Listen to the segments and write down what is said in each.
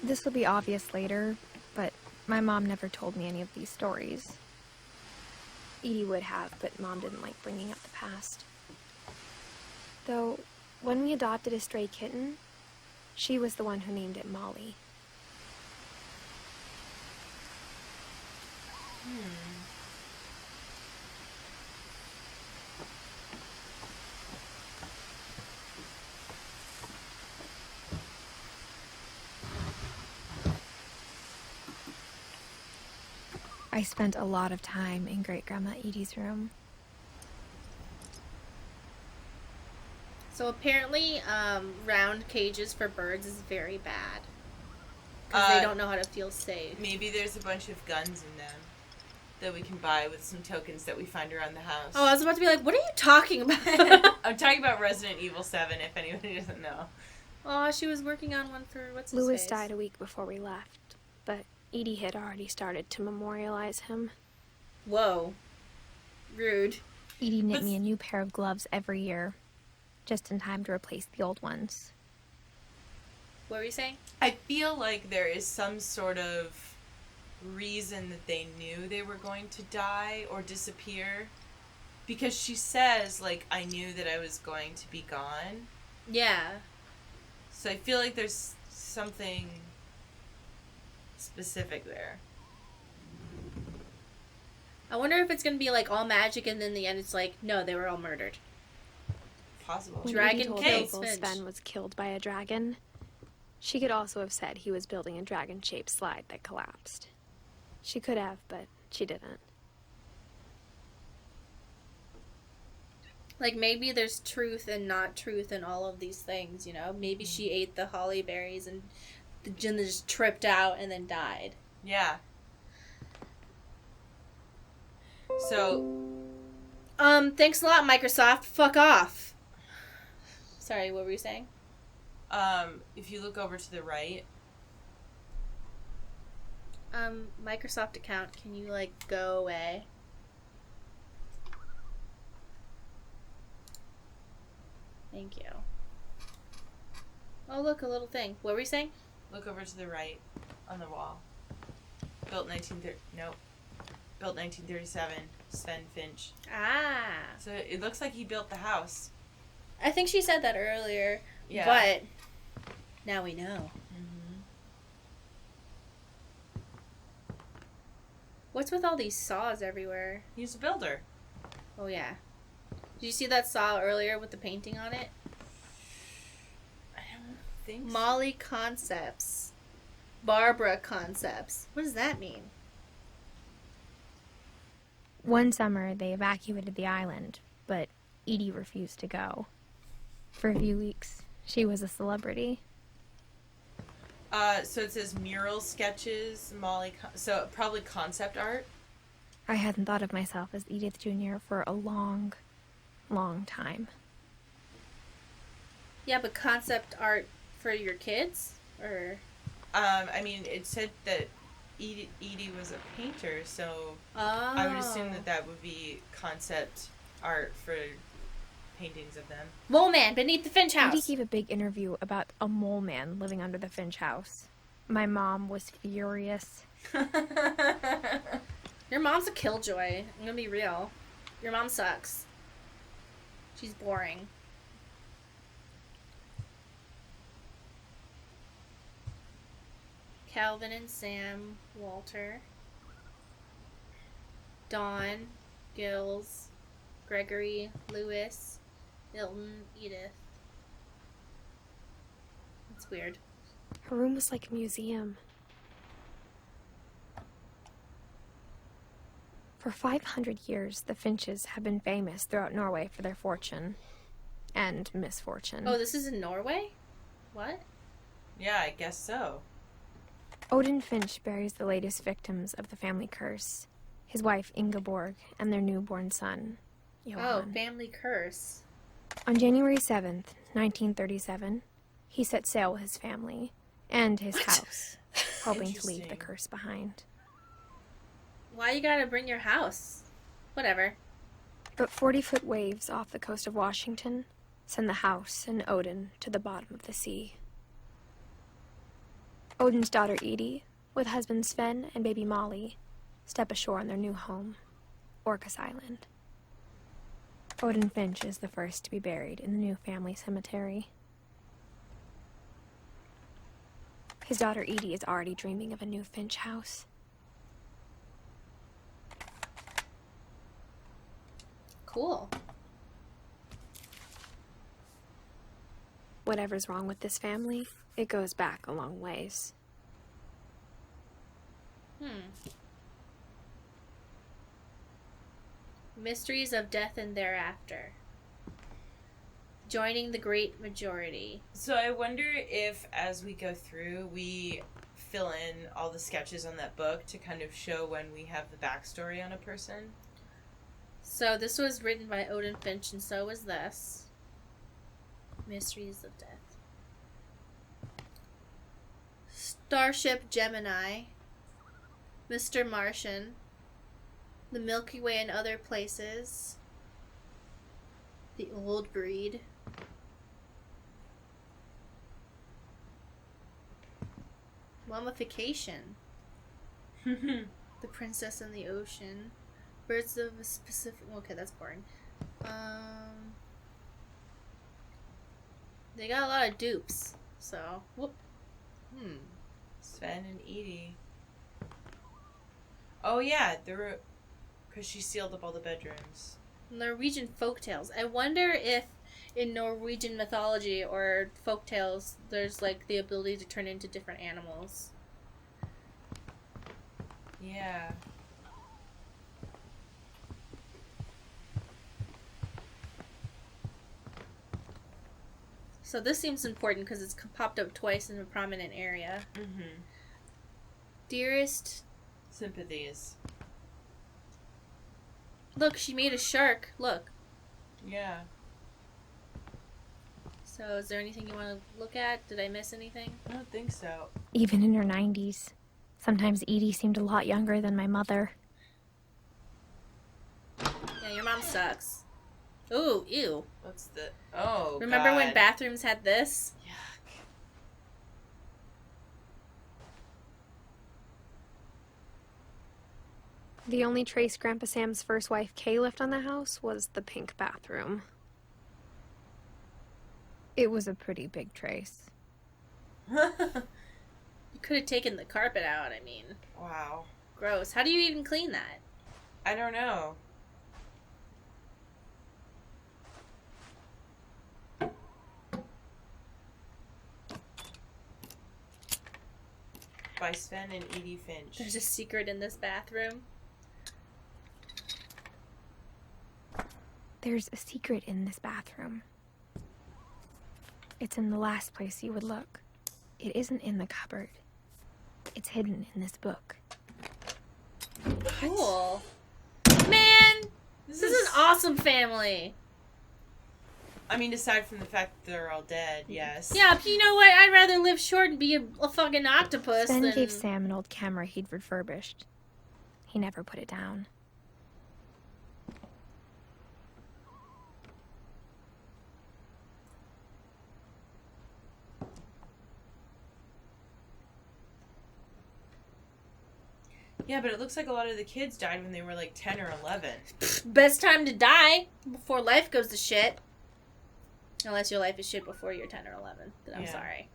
This will be obvious later, but my mom never told me any of these stories. Edie would have, but Mom didn't like bringing up the past. Though, when we adopted a stray kitten, she was the one who named it Molly. I spent a lot of time in Great-Grandma Edie's room. So apparently, round cages for birds is very bad. Because they don't know how to feel safe. Maybe there's a bunch of guns in them that we can buy with some tokens that we find around the house. Oh, I was about to be like, what are you talking about? I'm talking about Resident Evil 7, if anybody doesn't know. Oh, she was working on one for what's his Louis face? died a week before we left, but Edie had already started to memorialize him. Whoa. Rude. Edie knit me a new pair of gloves every year, just in time to replace the old ones. What were you saying? I feel like there is some sort of reason that they knew they were going to die or disappear. Because she says, like, I knew that I was going to be gone. Yeah. So I feel like there's something specific there. I wonder if it's going to be, like, all magic and then in the end it's like, no, they were all murdered. Possible. When Dragon Edie told kills Opal Finch. Sven was killed by a dragon, she could also have said he was building a dragon-shaped slide that collapsed. She could have, but she didn't. Like, maybe there's truth and not truth in all of these things, you know? Maybe she ate the holly berries and the Jin just tripped out and then died. Yeah. So, Thanks a lot, Microsoft. Fuck off. Sorry, what were you saying? if you look over to the right, Microsoft account, can you, like, go away? Thank you. Oh, look, a little thing. What were you saying? look over to the right on the wall. Built 1937, Sven Finch. Ah. So it looks like he built the house. I think she said that earlier. Yeah. But now we know. Mm-hmm. What's with all these saws everywhere? He's a builder. Oh, yeah. Did you see that saw earlier with the painting on it? I don't think so. Molly Concepts. Barbara Concepts. What does that mean? One summer, they evacuated the island, but Edie refused to go. For a few weeks, she was a celebrity. So it says mural sketches, so probably concept art. I hadn't thought of myself as Edith Jr. for a long, long time. Yeah, but concept art for your kids? Or... I mean, it said that Edie was a painter, so I would assume that would be concept art for paintings of them. Mole Man beneath the Finch house. Edie gave a big interview about a mole man living under the Finch house. My mom was furious. Your mom's a killjoy. I'm gonna be real. Your mom sucks. She's boring. Calvin and Sam, Walter, Dawn, Gills, Gregory, Lewis, Milton, Edith. That's weird. Her room was like a museum. For 500 years, the Finches have been famous throughout Norway for their fortune and misfortune. Oh, this is in Norway? What? Yeah, I guess so. Odin Finch buries the latest victims of the family curse, his wife Ingeborg and their newborn son, Johan. Oh, family curse. On January 7th, 1937, he set sail with his family and his house, hoping to leave the Interesting. curse behind. Why you gotta bring your house? Whatever. But 40-foot waves off the coast of Washington send the house and Odin to the bottom of the sea. Odin's daughter Edie, with husband Sven and baby Molly, step ashore on their new home, Orcas Island. Odin Finch is the first to be buried in the new family cemetery. His daughter Edie is already dreaming of a new Finch house. Cool. Whatever's wrong with this family, it goes back a long ways. Mysteries of death and thereafter. Joining the great majority. So I wonder if, as we go through, we fill in all the sketches on that book to kind of show when we have the backstory on a person. So this was written by Odin Finch, and so was this. Mysteries of Death. Starship Gemini. Mr. Martian. The Milky Way and Other Places. The Old Breed. Mummification. The Princess in the Ocean. Birds of a Specific... Okay, that's boring. They got a lot of dupes, so... Whoop. Sven and Edie. Oh yeah, there were... Because she sealed up all the bedrooms. Norwegian folktales. I wonder if in Norwegian mythology or folktales there's like the ability to turn into different animals. Yeah. So this seems important because it's popped up twice in a prominent area. Mm-hmm. Dearest... Sympathies. Look, she made a shark. Look. Yeah. So is there anything you want to look at? Did I miss anything? I don't think so. Even in her 90s. Sometimes Edie seemed a lot younger than my mother. Yeah, your mom sucks. Ooh, ew. What's the... Oh, Remember when God. bathrooms had this? Yuck. The only trace Grandpa Sam's first wife Kay left on the house was the pink bathroom. It was a pretty big trace. You could have taken the carpet out, I mean. Wow. Gross. How do you even clean that? I don't know. By Sven and Edie Finch. There's a secret in this bathroom. There's a secret in this bathroom. It's in the last place you would look. It isn't in the cupboard. It's hidden in this book. Cool. Man! This is an awesome family. I mean, aside from the fact that they're all dead, yes. Yeah, but you know what? I'd rather live short and be a fucking octopus Sven than... gave Sam an old camera he'd refurbished. He never put it down. Yeah, but it looks like a lot of the kids died when they were like 10 or 11. Best time to die before life goes to shit. Unless your life is shit before you're 10 or 11. Then I'm Yeah. sorry.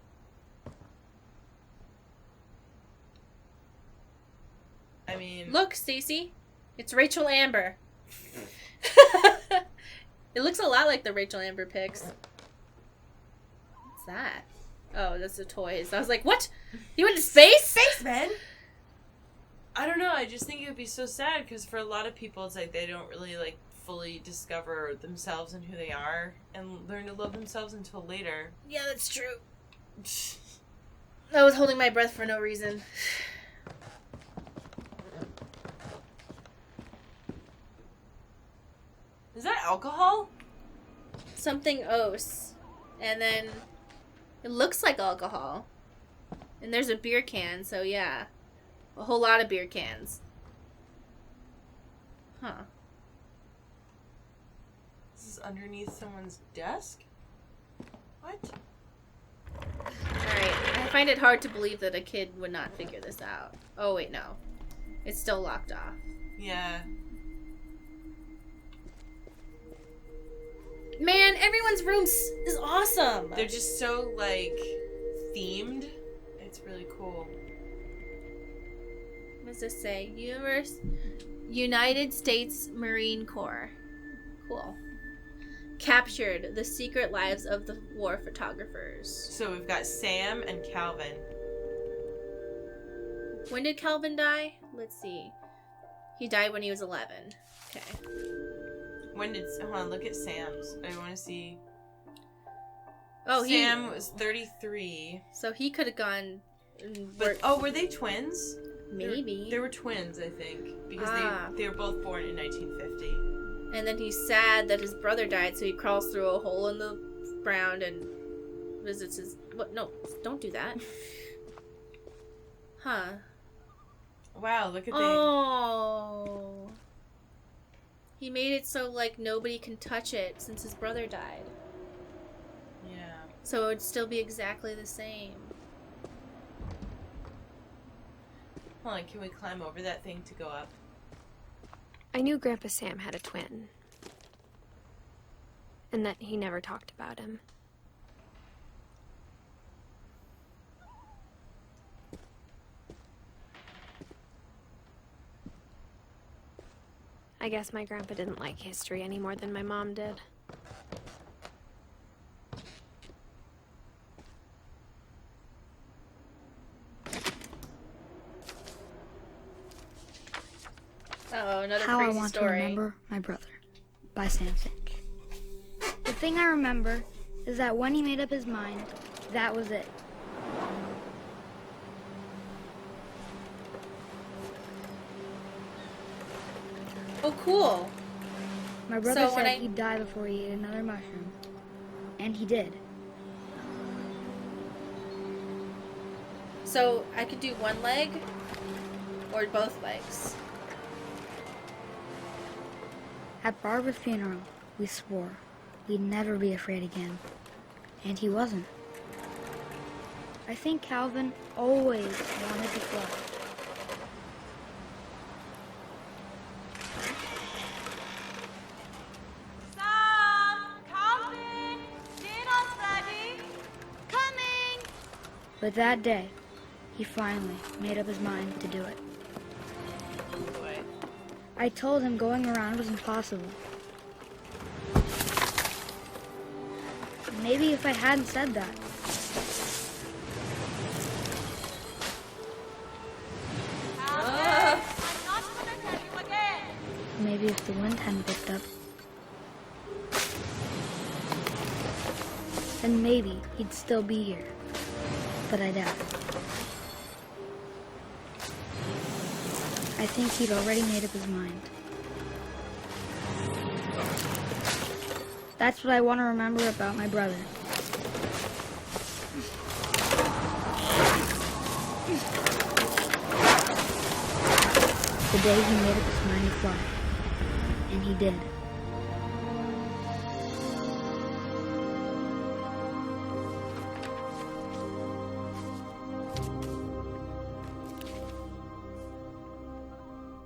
I mean... Look, Stacy. It's Rachel Amber. It looks a lot like the Rachel Amber pics. What's that? Oh, that's the toys. I was like, what? You went to space? Spaceman? I don't know. I just think it would be so sad because for a lot of people, it's like they don't really like fully discover themselves and who they are and learn to love themselves until later. Yeah, that's true. I was holding my breath for no reason. Is that alcohol? Something ose. And then it looks like alcohol. And there's a beer can, so yeah. A whole lot of beer cans. Huh. This is underneath someone's desk? What? Alright, if I find it hard to believe that a kid would not figure this out. Oh, wait, no. It's still locked off. Yeah. Man, everyone's room is awesome. They're just so, like, themed. It's really cool. What does this say? United States Marine Corps. Cool. Captured the secret lives of the war photographers. So we've got Sam and Calvin. When did Calvin die? Let's see. He died when he was 11. Okay. Hold on, look at Sam's. I want to see. Oh, Sam was 33. So he could have gone. Were they twins? Maybe. They were twins, I think, because they were both born in 1950. And then he's sad that his brother died, so he crawls through a hole in the ground and visits his. What? No, don't do that. Huh. Wow, look at Oh. He made it so, like, nobody can touch it since his brother died. Yeah. So it would still be exactly the same. Hold on, can we climb over that thing to go up? I knew Grandpa Sam had a twin. And that he never talked about him. I guess my grandpa didn't like history any more than my mom did. Oh, another How I crazy Want story. to Remember My Brother by Sam Finch. The thing I remember is that when he made up his mind, that was it. Oh, cool. My brother So when said he'd die before he ate another mushroom. And he did. So I could do one leg or both legs. At Barbara's funeral, we swore we'd never be afraid again. And he wasn't. I think Calvin always wanted to fly. But that day, he finally made up his mind to do it. Boy. I told him going around was impossible. Maybe if I hadn't said that. Maybe if the wind hadn't picked up. Then maybe he'd still be here. But I doubt it. I think he'd already made up his mind. That's what I want to remember about my brother. The day he made up his mind to fly. And he did.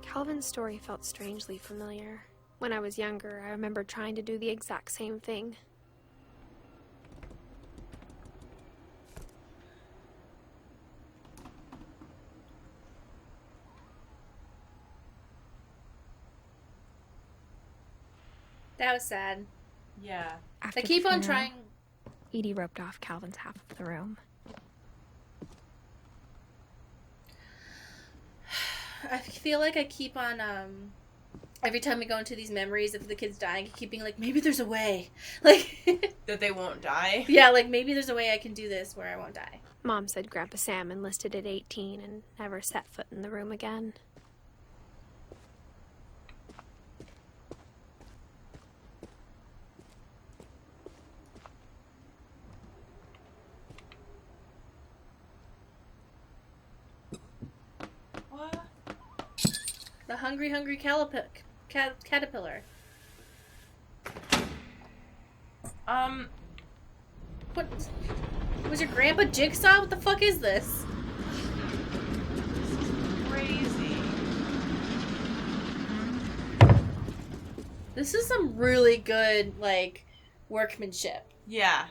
Calvin's story felt strangely familiar. When I was younger, I remember trying to do the exact same thing. That was sad. Yeah. After They keep the on funeral, trying. Edie roped off Calvin's half of the room. I feel like I keep on, every time we go into these memories of the kids dying, I keep being like, maybe there's a way. Like, That they won't die? yeah, like, maybe there's a way I can do this where I won't die. Mom said Grandpa Sam enlisted at 18 and never set foot in the room again. What? The hungry caterpillar. Um, What? Was your grandpa Jigsaw? What the fuck is this? Crazy. This is some really good, like, workmanship. Yeah.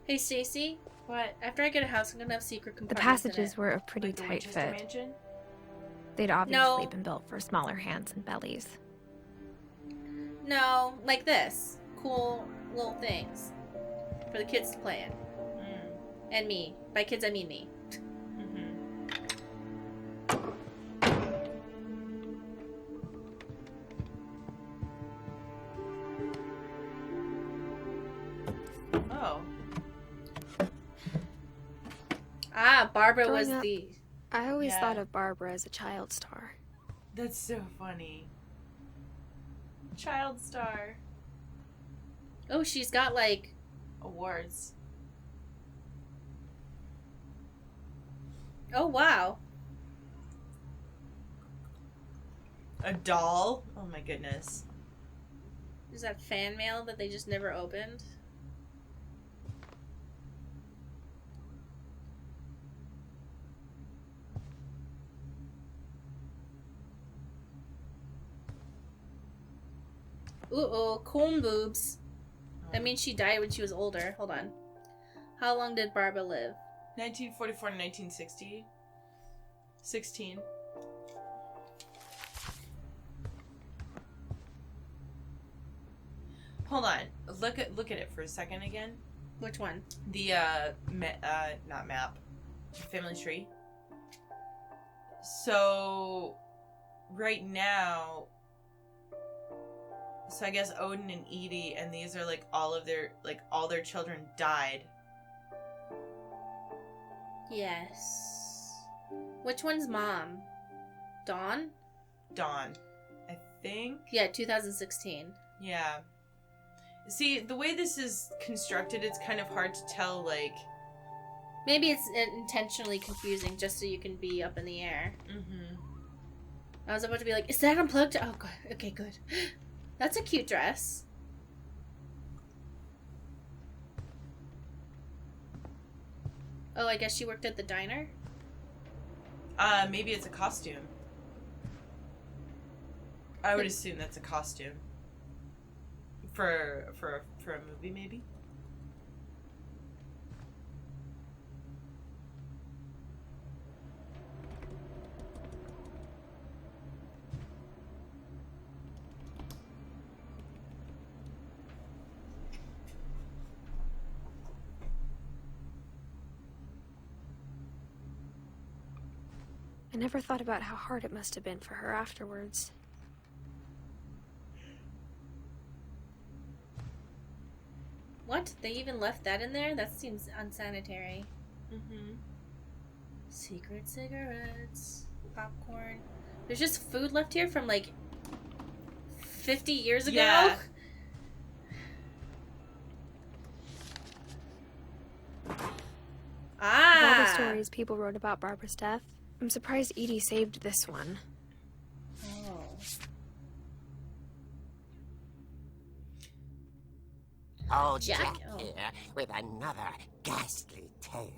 Hey, Stacy. What? After I get a house, I'm gonna have secret The compartments in passages it. were a pretty Like the tight Winchester fit. Mansion? They'd obviously No. been built for smaller hands and bellies. No, like this. Cool little things. For the kids to play in. Mm. And me. By kids, I mean me. Oh. Ah, Barbara Growing was up- the... I always Yeah. thought of Barbara as a child star. That's so funny. Child star. Oh, she's got, like... Awards. Oh, wow. A doll? Oh my goodness. Is that fan mail that they just never opened? Ooh, corn boobs. That means she died when she was older. Hold on. How long did Barbara live? 1944 to 1960. 16. Hold on. Look at it for a second again. Which one? The not map. Family tree. So right now, so I guess Odin and Edie, and these are like all their children died. Yes. Which one's mom? Dawn? Dawn, I think. Yeah, 2016. Yeah. See, the way this is constructed, it's kind of hard to tell, like... Maybe it's intentionally confusing just so you can be up in the air. Mm-hmm. I was about to be like, is that unplugged? Oh, God. Okay, good. That's a cute dress. Oh, I guess she worked at the diner? Maybe it's a costume. I would assume that's a costume. For a movie, maybe? I never thought about how hard it must have been for her afterwards. What? They even left that in there? That seems unsanitary. Mm-hmm. Secret cigarettes. Popcorn. There's just food left here from like 50 years ago? Yeah. Of all Ah! the stories people wrote about Barbara's death, I'm surprised Edie saved this one. Oh. Old Jack- Jack oh. here with another ghastly tale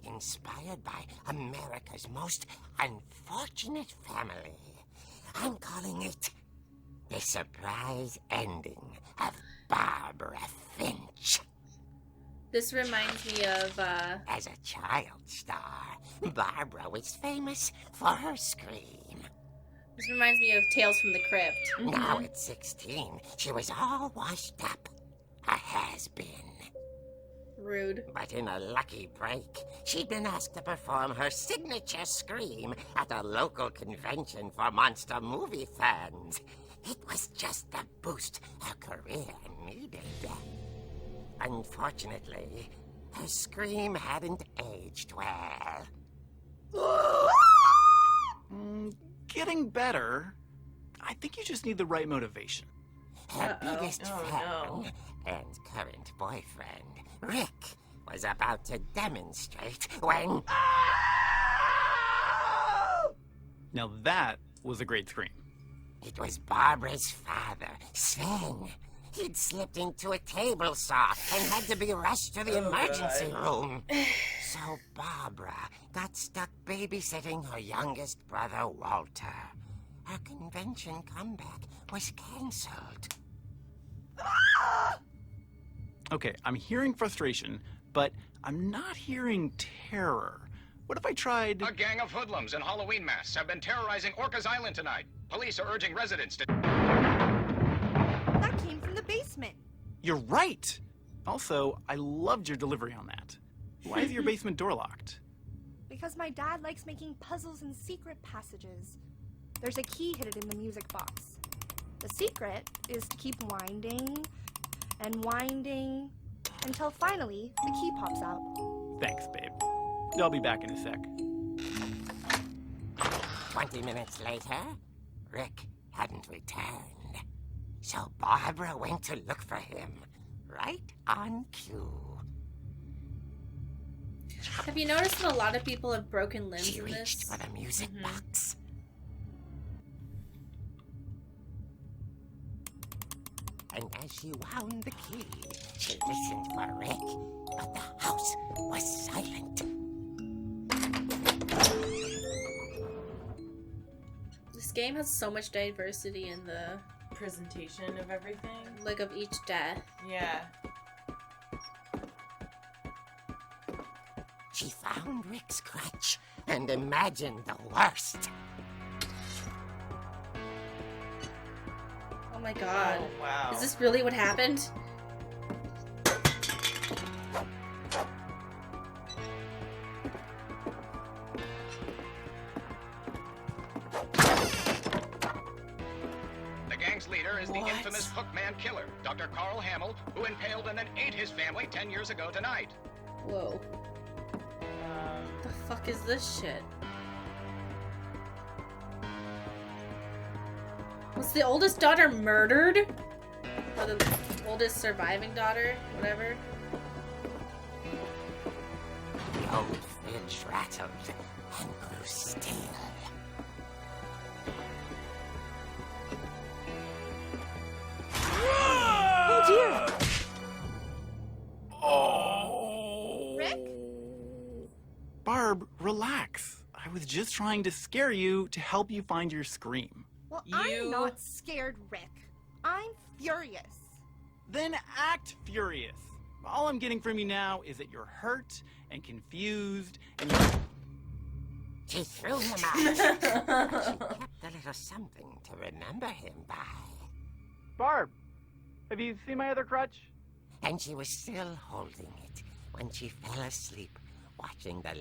inspired by America's most unfortunate family. I'm calling it The Surprise Ending of Barbara Finch. This reminds me of, As a child star, Barbara was famous for her scream. this reminds me of Tales from the Crypt. Now at 16, she was all washed up. A has-been. Rude. But in a lucky break, she'd been asked to perform her signature scream at a local convention for monster movie fans. It was just the boost her career needed. Unfortunately, her scream hadn't aged well. Getting better. I think you just need the right motivation. Her Uh-oh. biggest Oh, fan no. and current boyfriend, Rick, was about to demonstrate when... Now that was a great scream. It was Barbara's father, Sven. He'd slipped into a table saw and had to be rushed to the emergency room. So Barbara got stuck babysitting her youngest brother, Walter. Her convention comeback was cancelled. Okay, I'm hearing frustration, but I'm not hearing terror. What if I tried... A gang of hoodlums in Halloween masks have been terrorizing Orcas Island tonight. Police are urging residents to... That came from the basement. You're right! Also, I loved your delivery on that. Why is your basement door locked? Because my dad likes making puzzles and secret passages. There's a key hidden in the music box. The secret is to keep winding and winding until finally the key pops out. Thanks, babe. I'll be back in a sec. 20 minutes later, Rick hadn't returned. So Barbara went to look for him, right on cue. Have you noticed that a lot of people have broken limbs She in reached this? for the music box. And as she wound the key, she listened for Rick, but the house was silent. This game has so much diversity in the Presentation of everything. look of each death. Yeah. She found Rick's crutch and imagined the worst. Oh my god. Oh, wow. Is this really what happened? The gang's leader is the What? infamous hookman killer, Dr. Carl Hamill, who impaled and then ate his family 10 years ago tonight. Whoa. The fuck is this shit? Was the oldest daughter murdered? Or the oldest surviving daughter? Whatever. The old fridge rattled and grew still. Oh dear! Rick? Barb, relax. I was just trying to scare you to help you find your scream. Well, You- I'm not scared, Rick. I'm furious. Then act furious. All I'm getting from you now is that you're hurt and confused and you're... She threw him out. But she kept a little something to remember him by. Barb, have you seen my other crutch? And she was still holding it when she fell asleep watching the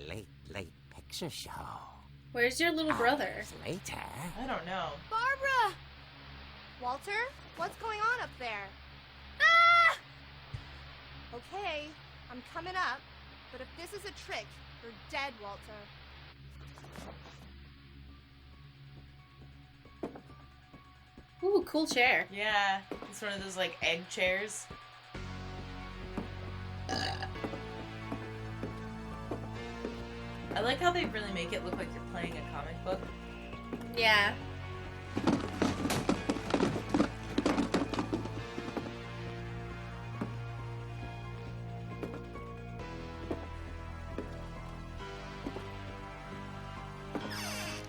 late picture show. Where's your little brother? Hours later, I don't know. Barbara! Walter, what's going on up there? Ah! Okay, I'm coming up, but if this is a trick, you're dead, Walter. Ooh, cool chair. Yeah. It's one of those, like, egg chairs. I like how they really make it look like you're playing a comic book. Yeah.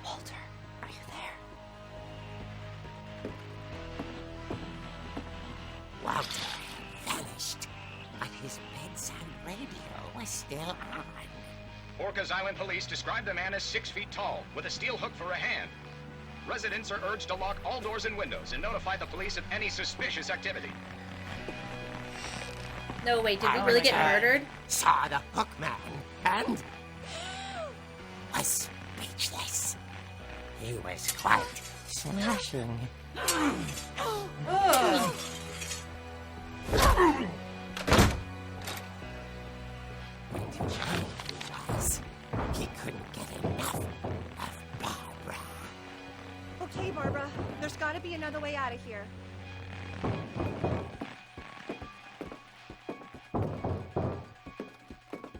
Walter, are you there? Walter vanished, but his bedside radio was still on. Orcas Island police describe the man as 6 feet tall, with a steel hook for a hand. Residents are urged to lock all doors and windows and notify the police of any suspicious activity. No, wait, did we really get murdered? Saw the hookman and was speechless. He was quite smashing. Oh. And he was. He couldn't get enough of Barbara. Okay, Barbara, there's gotta be another way out of here.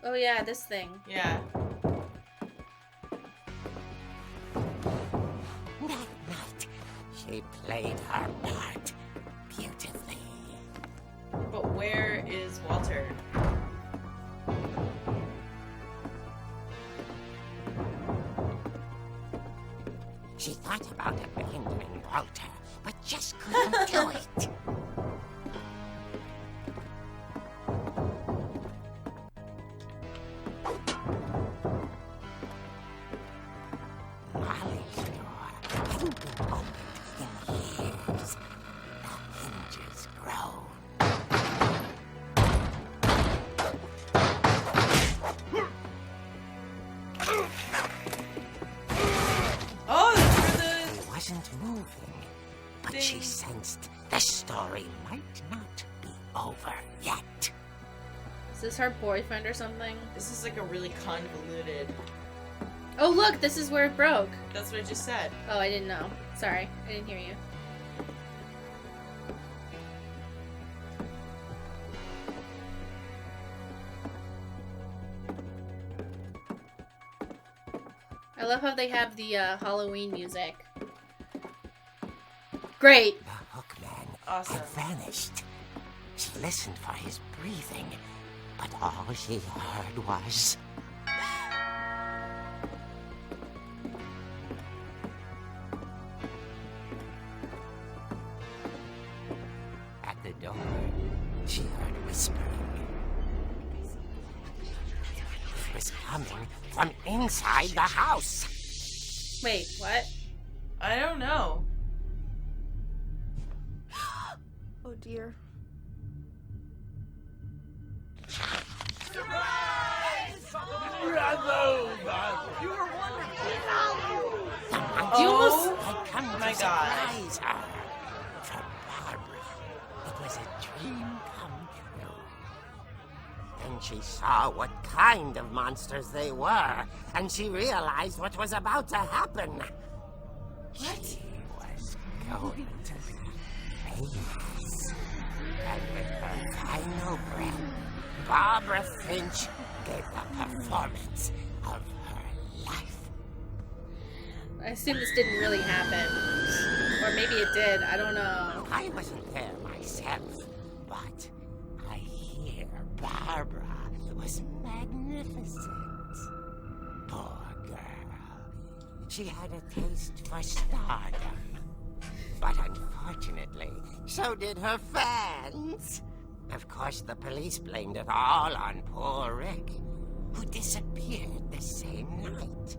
Oh yeah, this thing. Yeah. That night, she played her part beautifully. where is Walter? She thought about abandoning Walter, but just couldn't do it. Molly's door hadn't been opened in years. The hinges groaned. Oh, that's where He wasn't moving, but she sensed the story might not be over yet. Is this her boyfriend or something? this is like a really convoluted. Oh, look, this is where it broke. That's what I just said. Oh, I didn't know. Sorry, I didn't hear you. I love how they have the Halloween music. Great. The hookman Awesome. had vanished. She listened for his breathing, but all she heard was... At the door, she heard whispering. It was coming from inside the house. Wait, what? I don't know. Oh dear. You Oh, had come to my God. surprise her. For Barbara, it was a dream come true. Then she saw what kind of monsters they were, and she realized what was about to happen. What? She was going to be famous. And with her final breath, Barbara Finch gave the performance of her life. I assume this didn't really happen. Or maybe it did. I don't know. I wasn't there myself, but I hear Barbara was magnificent. Poor girl. She had a taste for stardom. But unfortunately, so did her fans. Of course, the police blamed it all on poor Rick, who disappeared the same night.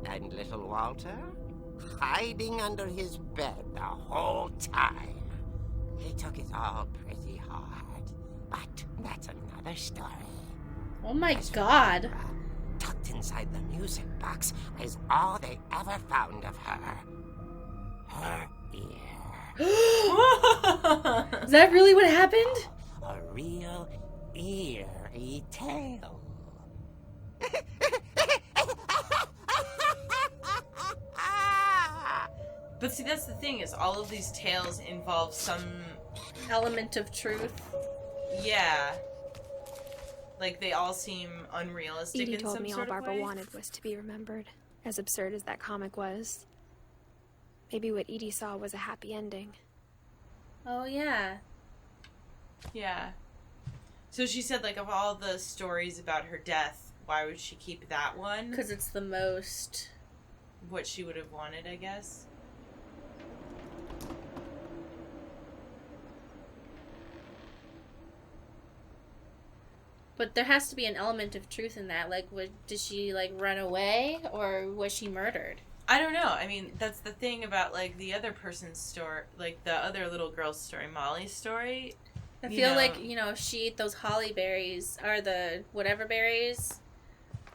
And little Walter, hiding under his bed the whole time. He took it all pretty hard, but that's another story. Oh my As for god. Barbara, tucked inside the music box is all they ever found of her. Her ear. Is that really what happened? A real eerie tale. But see, that's the thing, is all of these tales involve some, Element of truth. yeah. Like, they all seem unrealistic Edie in told some me all sort of Barbara way. wanted was to be remembered, as absurd as that comic was. Maybe what Edie saw was a happy ending. Oh, yeah. Yeah. So she said, like, of all the stories about her death, why would she keep that one? Because it's the most... What she would have wanted, I guess. But there has to be an element of truth in that. Like, did she, like, run away? Or was she murdered? I don't know. I mean, that's the thing about, like, the other person's story, like, the other little girl's story, Molly's story. I You feel know. like, you know, if she ate those holly berries, or the whatever berries,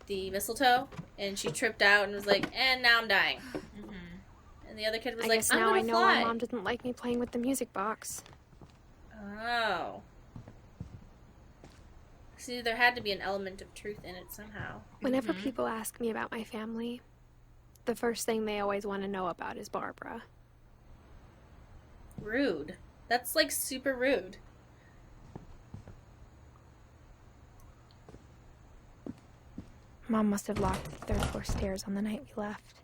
the mistletoe, and she tripped out and was like, and now I'm dying. Mm-hmm. And the other kid was I like, guess I'm now gonna I know fly. why Mom didn't like me playing with the music box. Oh. See, there had to be an element of truth in it somehow. Whenever people ask me about my family, the first thing they always want to know about is Barbara. Rude. That's, like, super rude. Mom must have locked the third floor stairs on the night we left.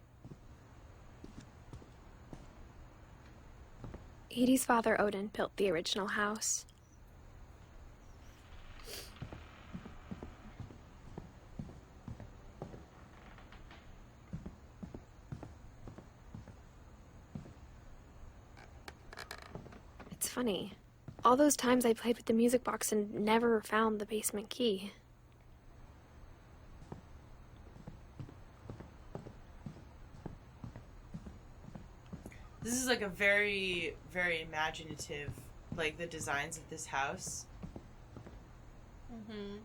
Edie's father, Odin, built the original house. funny. All those times I played with the music box and never found the basement key. This is like a very, very imaginative, like the designs of this house. Mm-hmm.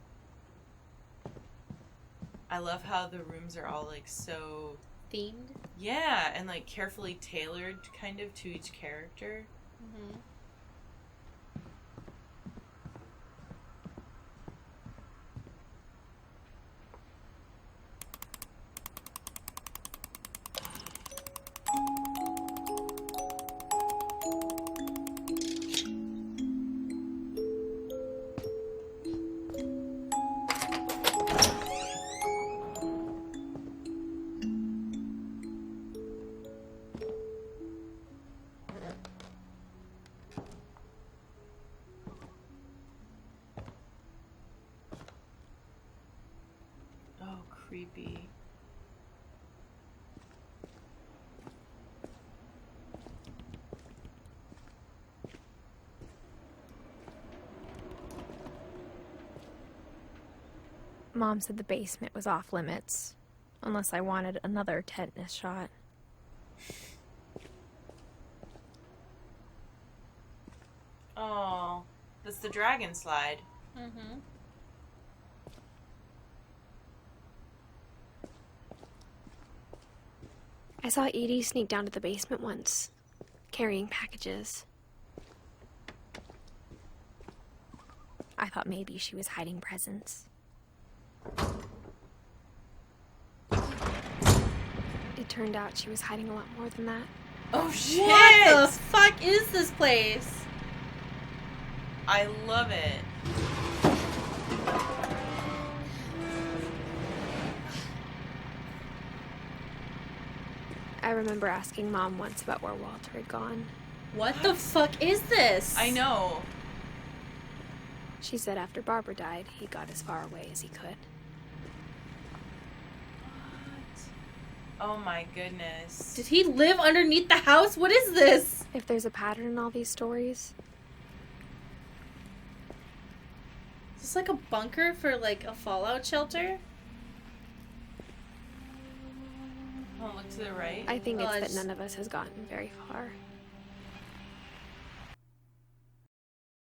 I love how the rooms are all like so Themed. yeah, and like carefully tailored kind of to each character. Mm-hmm. Oh, creepy. Mom said the basement was off limits, unless I wanted another tetanus shot. Oh, that's the dragon slide. Mm-hmm. I saw Edie sneak down to the basement once, carrying packages. I thought maybe she was hiding presents. It turned out she was hiding a lot more than that. Oh shit! What the fuck is this place? I love it. I remember asking Mom once about where Walter had gone. What the fuck is this? I know. She said after Barbara died, he got as far away as he could. Oh my goodness. Did he live underneath the house? What is this? If there's a pattern in all these stories, Is this like a bunker for like a fallout shelter? Oh, look to the right. I think Oh, it's I that just- none of us has gotten very far.